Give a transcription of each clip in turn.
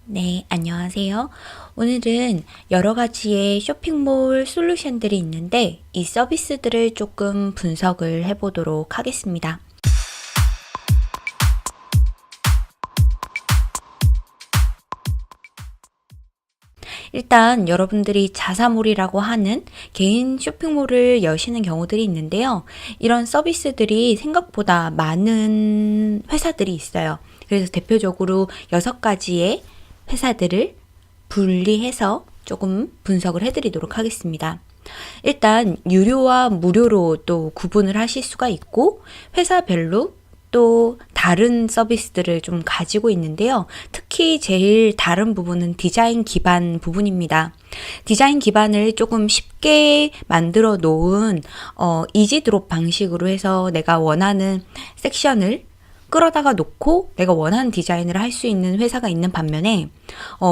네, 안녕하세요. 오늘은 여러 가지의 쇼핑몰 솔루션들이 있는데 이 서비스들을 조금 분석을 해보도록 하겠습니다. 일단 여러분들이 자사몰이라고 하는 개인 쇼핑몰을 여시는 경우들이 있는데요. 이런 서비스들이 생각보다 많은 회사들이 있어요. 그래서 대표적으로 6가지의 회사들을 분리해서 조금 분석을 해드리도록 하겠습니다. 일단 유료와 무료로 또 구분을 하실 수가 있고 회사별로 또 다른 서비스들을 좀 가지고 있는데요. 특히 제일 다른 부분은 디자인 기반 부분입니다. 디자인 기반을 조금 쉽게 만들어 놓은 이지 드롭 방식으로 해서 내가 원하는 섹션을 끌어다가 놓고 내가 원하는 디자인을 할 수 있는 회사가 있는 반면에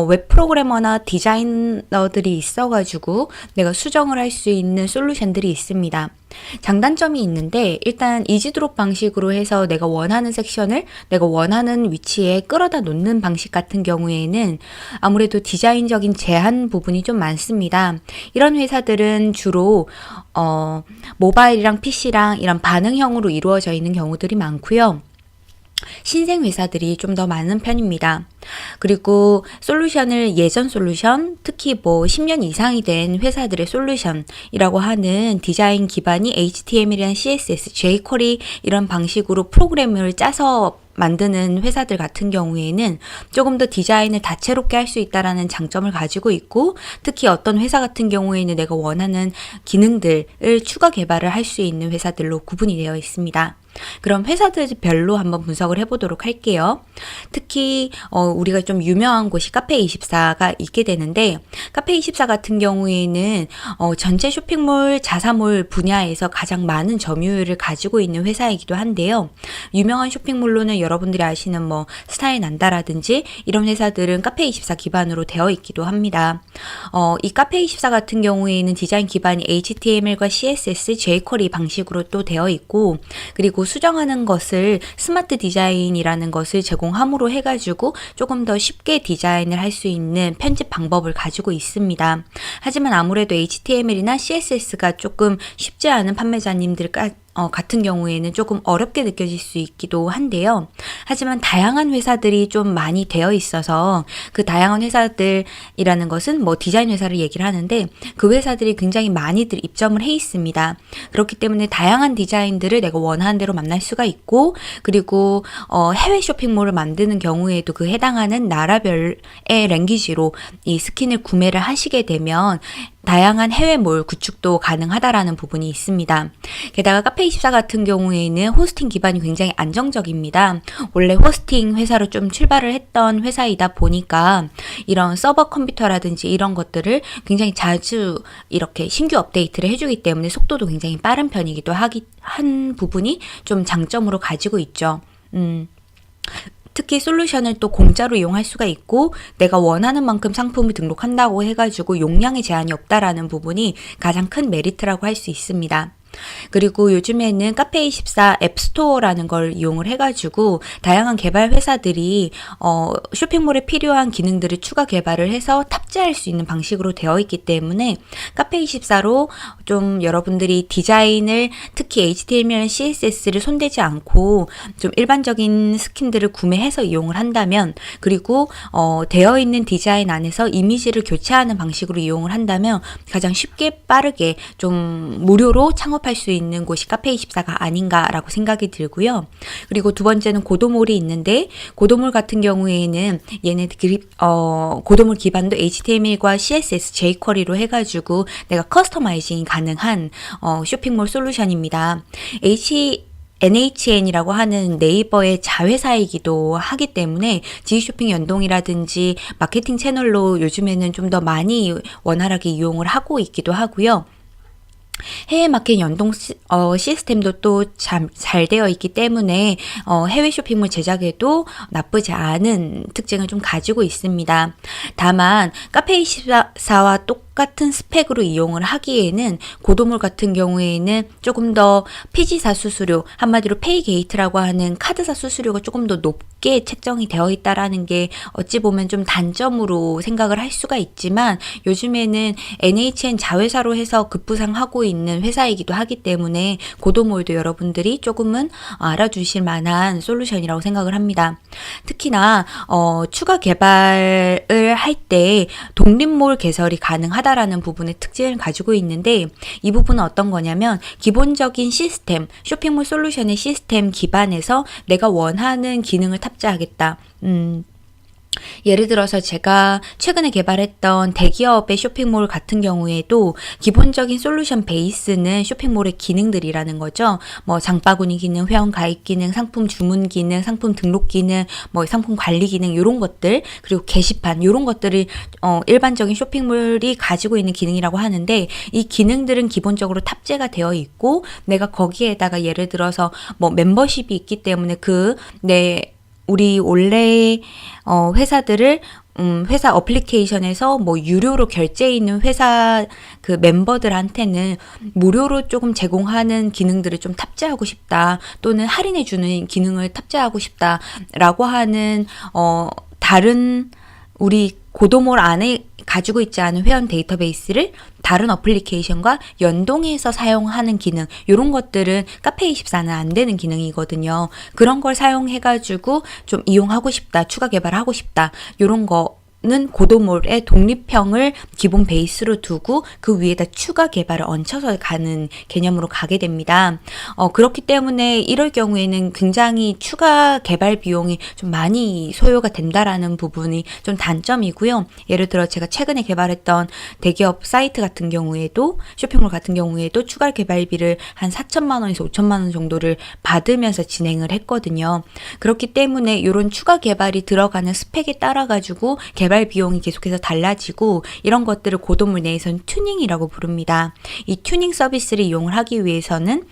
웹 프로그래머나 디자이너들이 있어가지고 내가 수정을 할 수 있는 솔루션들이 있습니다. 장단점이 있는데 일단 이지드롭 방식으로 해서 내가 원하는 섹션을 내가 원하는 위치에 끌어다 놓는 방식 같은 경우에는 아무래도 디자인적인 제한 부분이 좀 많습니다. 이런 회사들은 주로 모바일이랑 PC랑 이런 반응형으로 이루어져 있는 경우들이 많고요. 신생 회사들이 좀 더 많은 편입니다. 그리고 솔루션을 예전 솔루션, 특히 10년 이상이 된 회사들의 솔루션이라고 하는 디자인 기반이 HTML이나 CSS, jQuery 이런 방식으로 프로그램을 짜서 만드는 회사들 같은 경우에는 조금 더 디자인을 다채롭게 할 수 있다라는 장점을 가지고 있고, 특히 어떤 회사 같은 경우에는 내가 원하는 기능들을 추가 개발을 할 수 있는 회사들로 구분이 되어 있습니다. 그럼 회사들별로 한번 분석을 해보도록 할게요. 특히 우리가 좀 유명한 곳이 카페24가 있게 되는데, 카페24 같은 경우에는 전체 쇼핑몰, 자사몰 분야에서 가장 많은 점유율을 가지고 있는 회사이기도 한데요. 유명한 쇼핑몰로는 여러분들이 아시는 스타일 난다라든지 이런 회사들은 카페24 기반으로 되어 있기도 합니다. 이 카페24 같은 경우에는 디자인 기반이 HTML과 CSS, jQuery 방식으로 또 되어 있고, 그리고 수정하는 것을 스마트 디자인이라는 것을 제공함으로 해가지고 조금 더 쉽게 디자인을 할 수 있는 편집 방법을 가지고 있습니다. 하지만 아무래도 HTML이나 CSS가 조금 쉽지 않은 판매자님들 같은 경우에는 조금 어렵게 느껴질 수 있기도 한데요. 하지만 다양한 회사들이 좀 많이 되어 있어서 그 다양한 회사들이라는 것은 디자인 회사를 얘기를 하는데 그 회사들이 굉장히 많이들 입점을 해 있습니다. 그렇기 때문에 다양한 디자인들을 내가 원하는 대로 만날 수가 있고, 그리고 해외 쇼핑몰을 만드는 경우에도 그 해당하는 나라별의 랭귀지로 이 스킨을 구매를 하시게 되면 다양한 해외몰 구축도 가능하다라는 부분이 있습니다. 게다가 카페24 같은 경우에는 호스팅 기반이 굉장히 안정적입니다. 원래 호스팅 회사로 좀 출발을 했던 회사이다 보니까 이런 서버 컴퓨터라든지 이런 것들을 굉장히 자주 이렇게 신규 업데이트를 해주기 때문에 속도도 굉장히 빠른 편이기도 한 부분이 좀 장점으로 가지고 있죠. 특히 솔루션을 또 공짜로 이용할 수가 있고 내가 원하는 만큼 상품을 등록한다고 해가지고 용량의 제한이 없다라는 부분이 가장 큰 메리트라고 할 수 있습니다. 그리고 요즘에는 카페24 앱스토어라는 걸 이용을 해가지고 다양한 개발 회사들이 쇼핑몰에 필요한 기능들을 추가 개발을 해서 탑재할 수 있는 방식으로 되어 있기 때문에 카페24로 좀 여러분들이 디자인을 특히 HTML, CSS를 손대지 않고 좀 일반적인 스킨들을 구매해서 이용을 한다면, 그리고 되어 있는 디자인 안에서 이미지를 교체하는 방식으로 이용을 한다면 가장 쉽게 빠르게 좀 무료로 창업할 수 있는 곳이 카페24가 아닌가라고 생각이 들고요. 그리고 두 번째는 고도몰이 있는데, 고도몰 같은 경우에는 고도몰 기반도 HTML과 CSS, jQuery로 해가지고 내가 커스터마이징이 가능한 쇼핑몰 솔루션입니다. NHN이라고 하는 네이버의 자회사이기도 하기 때문에 지쇼핑 연동이라든지 마케팅 채널로 요즘에는 좀 더 많이 원활하게 이용을 하고 있기도 하고요. 해외 마켓 연동 시스템도 또 잘 되어 있기 때문에 해외 쇼핑몰 제작에도 나쁘지 않은 특징을 좀 가지고 있습니다. 다만 카페24와 똑같은 스펙으로 이용을 하기에는 고도몰 같은 경우에는 조금 더 피지사 수수료, 한마디로 페이게이트라고 하는 카드사 수수료가 조금 더 높게 책정이 되어 있다라는 게 어찌 보면 좀 단점으로 생각을 할 수가 있지만, 요즘에는 NHN 자회사로 해서 급부상하고 있는 회사이기도 하기 때문에 고도몰도 여러분들이 조금은 알아주실 만한 솔루션이라고 생각을 합니다. 특히나 추가 개발을 할 때 독립몰 개설이 가능하다라는 부분의 특징을 가지고 있는데, 이 부분은 어떤 거냐면 기본적인 시스템, 쇼핑몰 솔루션의 시스템 기반에서 내가 원하는 기능을 탑재하겠다. 예를 들어서 제가 최근에 개발했던 대기업의 쇼핑몰 같은 경우에도 기본적인 솔루션 베이스는 쇼핑몰의 기능들이라는 거죠. 뭐 장바구니 기능, 회원 가입 기능, 상품 주문 기능, 상품 등록 기능, 뭐 상품 관리 기능, 이런 것들, 그리고 게시판, 이런 것들이 일반적인 쇼핑몰이 가지고 있는 기능이라고 하는데, 이 기능들은 기본적으로 탑재가 되어 있고, 내가 거기에다가 예를 들어서 뭐 멤버십이 있기 때문에 우리 원래 회사들을 회사 어플리케이션에서 뭐 유료로 결제 있는 회사 그 멤버들한테는 무료로 조금 제공하는 기능들을 좀 탑재하고 싶다, 또는 할인해 주는 기능을 탑재하고 싶다라고 하는 다른 우리 고도몰 안에 가지고 있지 않은 회원 데이터베이스를 다른 어플리케이션과 연동해서 사용하는 기능, 이런 것들은 카페24는 안 되는 기능이거든요. 그런 걸 사용해가지고 좀 이용하고 싶다, 추가 개발하고 싶다, 이런 거는 고도몰의 독립형을 기본 베이스로 두고 그 위에다 추가 개발을 얹혀서 가는 개념으로 가게 됩니다. 그렇기 때문에 이럴 경우에는 굉장히 추가 개발 비용이 좀 많이 소요가 된다라는 부분이 좀 단점이고요. 예를 들어 제가 최근에 개발했던 대기업 사이트 같은 경우에도, 쇼핑몰 같은 경우에도 추가 개발비를 한 4천만 원에서 5천만 원 정도를 받으면서 진행을 했거든요. 그렇기 때문에 이런 추가 개발이 들어가는 스펙에 따라 가지고 개발 비용이 계속해서 달라지고, 이런 것들을 고도몰 내에서는 튜닝이라고 부릅니다. 이 튜닝 서비스를 이용을 하기 위해서는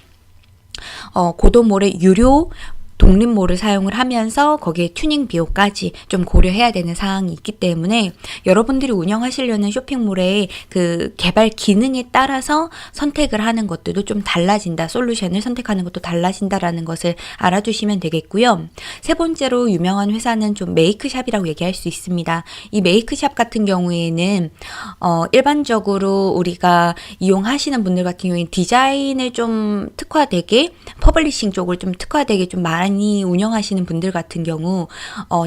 고도몰의 유료 독립몰을 사용을 하면서 거기에 튜닝 비용까지 좀 고려해야 되는 사항이 있기 때문에, 여러분들이 운영하시려는 쇼핑몰의 그 개발 기능에 따라서 선택을 하는 것들도 좀 달라진다, 솔루션을 선택하는 것도 달라진다라는 것을 알아두시면 되겠고요. 세 번째로 유명한 회사는 좀 메이크샵이라고 얘기할 수 있습니다. 이 메이크샵 같은 경우에는 일반적으로 우리가 이용하시는 분들 같은 경우에는 디자인을 좀 특화되게, 퍼블리싱 쪽을 좀 특화되게 좀 많이 운영하시는 분들 같은 경우,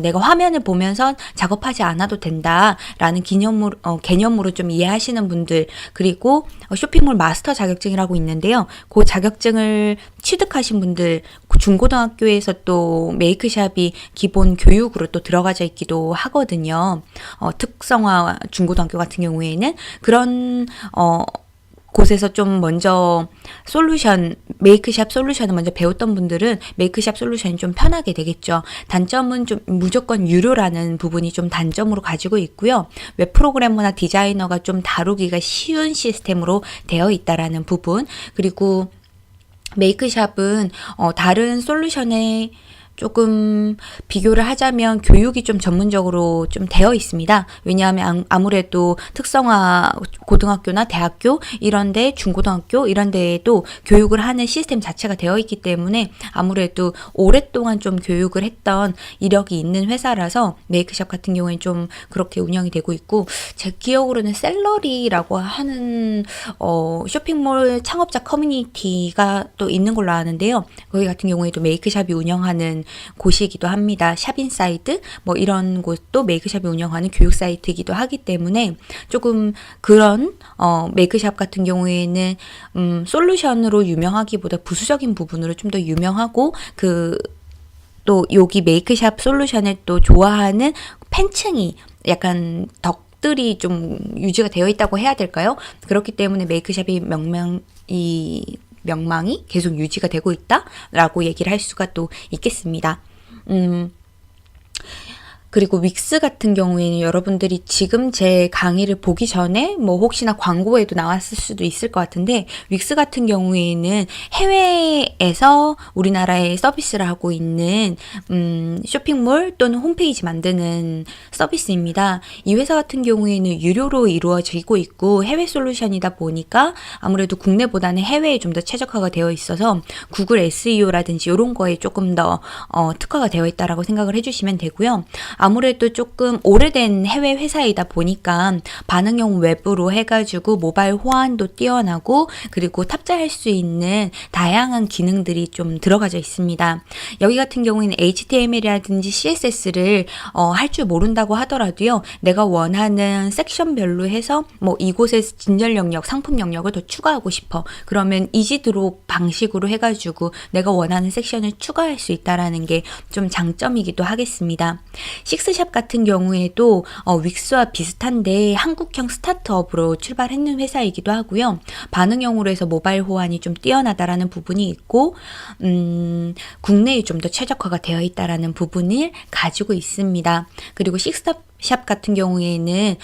내가 화면을 보면서 작업하지 않아도 된다라는 개념으로 좀 이해하시는 분들, 그리고 쇼핑몰 마스터 자격증이라고 있는데요. 그 자격증을 취득하신 분들, 중고등학교에서 또 메이크샵이 기본 교육으로 또 들어가져 있기도 하거든요. 특성화 중고등학교 같은 경우에는 그런 곳에서 좀 먼저 메이크샵 솔루션을 먼저 배웠던 분들은 메이크샵 솔루션이 좀 편하게 되겠죠. 단점은 좀 무조건 유료라는 부분이 좀 단점으로 가지고 있고요. 웹 프로그래머나 디자이너가 좀 다루기가 쉬운 시스템으로 되어 있다라는 부분, 그리고 메이크샵은 다른 솔루션에 조금 비교를 하자면 교육이 좀 전문적으로 좀 되어 있습니다. 왜냐하면 아무래도 특성화 고등학교나 대학교 이런데, 중고등학교 이런 데에도 교육을 하는 시스템 자체가 되어 있기 때문에 아무래도 오랫동안 좀 교육을 했던 이력이 있는 회사라서 메이크샵 같은 경우에는 좀 그렇게 운영이 되고 있고, 제 기억으로는 셀러리라고 하는 쇼핑몰 창업자 커뮤니티가 또 있는 걸로 아는데요. 거기 같은 경우에도 메이크샵이 운영하는 곳이기도 합니다. 샵인사이드 뭐 이런 곳도 메이크샵이 운영하는 교육 사이트이기도 하기 때문에, 조금 그런 메이크샵 같은 경우에는 솔루션으로 유명하기보다 부수적인 부분으로 좀 더 유명하고, 또 여기 메이크샵 솔루션을 또 좋아하는 팬층이 약간 덕들이 좀 유지가 되어 있다고 해야 될까요? 그렇기 때문에 메이크샵이 명망이 계속 유지가 되고 있다라고 얘기를 할 수가 또 있겠습니다. 그리고 윅스 같은 경우에는 여러분들이 지금 제 강의를 보기 전에 뭐 혹시나 광고에도 나왔을 수도 있을 것 같은데, 윅스 같은 경우에는 해외에서 우리나라에 서비스를 하고 있는 쇼핑몰 또는 홈페이지 만드는 서비스입니다. 이 회사 같은 경우에는 유료로 이루어지고 있고 해외 솔루션이다 보니까 아무래도 국내보다는 해외에 좀 더 최적화가 되어 있어서 구글 SEO라든지 이런 거에 조금 더 특화가 되어 있다라고 생각을 해주시면 되고요. 아무래도 조금 오래된 해외 회사이다 보니까 반응형 웹으로 해가지고 모바일 호환도 뛰어나고 그리고 탑재할 수 있는 다양한 기능들이 좀 들어가져 있습니다. 여기 같은 경우에는 HTML이라든지 CSS를 할 줄 모른다고 하더라도요. 내가 원하는 섹션별로 해서 뭐 이곳에 진열 영역, 상품 영역을 더 추가하고 싶어. 그러면 이지 드롭 방식으로 해가지고 내가 원하는 섹션을 추가할 수 있다라는 게 좀 장점이기도 하겠습니다. 식스샵 같은 경우에도 윅스와 비슷한데 한국형 스타트업으로 출발했는 회사이기도 하고요. 반응형으로 해서 모바일 호환이 좀 뛰어나다라는 부분이 있고 국내에 좀 더 최적화가 되어 있다라는 부분을 가지고 있습니다. 그리고 식스샵 같은 경우에는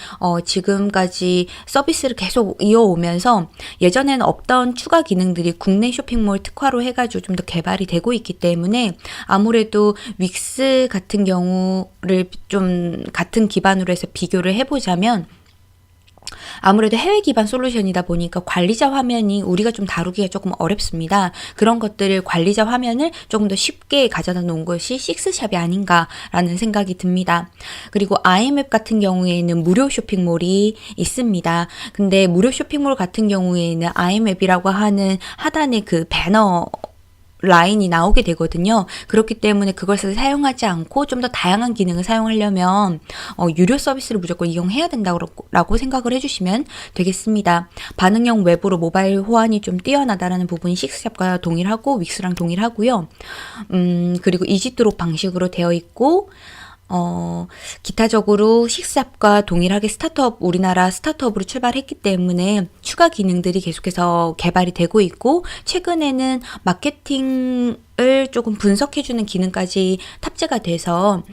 지금까지 서비스를 계속 이어오면서 예전에는 없던 추가 기능들이 국내 쇼핑몰 특화로 해가지고 좀 더 개발이 되고 있기 때문에 아무래도 윅스 같은 경우를 좀 같은 기반으로 해서 비교를 해보자면 아무래도 해외 기반 솔루션이다 보니까 관리자 화면이 우리가 좀 다루기가 조금 어렵습니다. 그런 것들을 관리자 화면을 조금 더 쉽게 가져다 놓은 것이 식스샵이 아닌가라는 생각이 듭니다. 그리고 아이맵 같은 경우에는 무료 쇼핑몰이 있습니다. 근데 무료 쇼핑몰 같은 경우에는 아이맵이라고 하는 하단에 그 배너 라인이 나오게 되거든요. 그렇기 때문에 그것을 사용하지 않고 좀 더 다양한 기능을 사용하려면 유료 서비스를 무조건 이용해야 된다고 생각을 해주시면 되겠습니다. 반응형 웹으로 모바일 호환이 좀 뛰어나다라는 부분이 식스샵과 동일하고 윅스랑 동일하고요. 그리고 이지드롭 방식으로 되어 있고 기타적으로 식스샵과 동일하게 우리나라 스타트업으로 출발했기 때문에 추가 기능들이 계속해서 개발이 되고 있고 최근에는 마케팅을 조금 분석해주는 기능까지 탑재가 돼서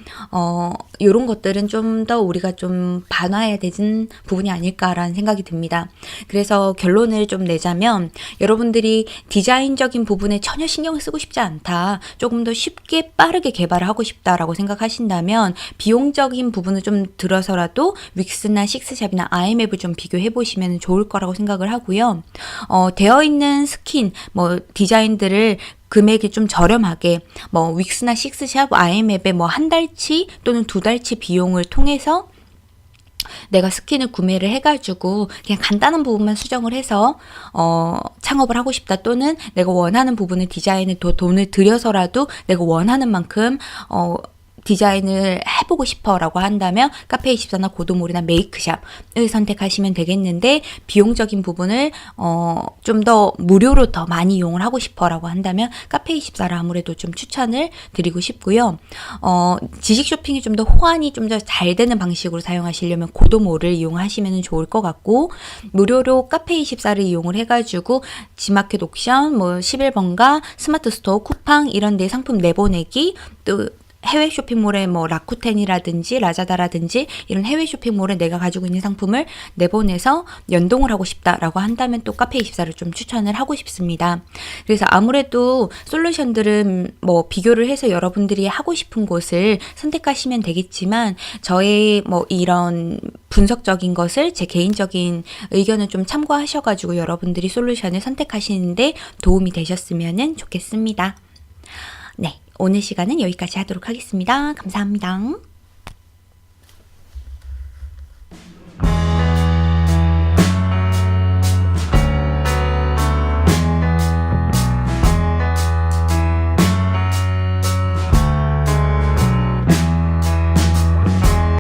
이런 것들은 좀 더 우리가 좀 반화해야 되는 부분이 아닐까라는 생각이 듭니다. 그래서 결론을 좀 내자면 여러분들이 디자인적인 부분에 전혀 신경을 쓰고 싶지 않다. 조금 더 쉽게 빠르게 개발을 하고 싶다라고 생각하신다면 비용적인 부분을 좀 들어서라도 윅스나 식스샵이나 아이맵을 좀 비교해 보시면 좋을 거라고 생각을 하고요. 되어 있는 스킨, 디자인들을 금액이 좀 저렴하게 윅스나 식스샵, 아이맵에 한 달치 또는 두 달치 비용을 통해서 내가 스킨을 구매를 해가지고 그냥 간단한 부분만 수정을 해서 창업을 하고 싶다 또는 내가 원하는 부분을 디자인을 더 돈을 들여서라도 내가 원하는 만큼 디자인을 해보고 싶어라고 한다면 카페24나 고도몰이나 메이크샵을 선택하시면 되겠는데 비용적인 부분을 좀 더 무료로 더 많이 이용을 하고 싶어라고 한다면 카페24를 아무래도 좀 추천을 드리고 싶고요. 지식 쇼핑이 좀 더 호환이 좀 더 잘 되는 방식으로 사용하시려면 고도몰을 이용하시면 좋을 것 같고 무료로 카페24를 이용을 해가지고 지마켓 옥션, 11번가, 스마트 스토어, 쿠팡 이런 데 상품 내보내기 또 해외 쇼핑몰에 라쿠텐이라든지 라자다라든지 이런 해외 쇼핑몰에 내가 가지고 있는 상품을 내보내서 연동을 하고 싶다라고 한다면 또 카페24를 좀 추천을 하고 싶습니다. 그래서 아무래도 솔루션들은 비교를 해서 여러분들이 하고 싶은 곳을 선택하시면 되겠지만 저의 이런 분석적인 것을 제 개인적인 의견을 좀 참고하셔가지고 여러분들이 솔루션을 선택하시는데 도움이 되셨으면 좋겠습니다. 네. 오늘 시간은 여기까지 하도록 하겠습니다. 감사합니다.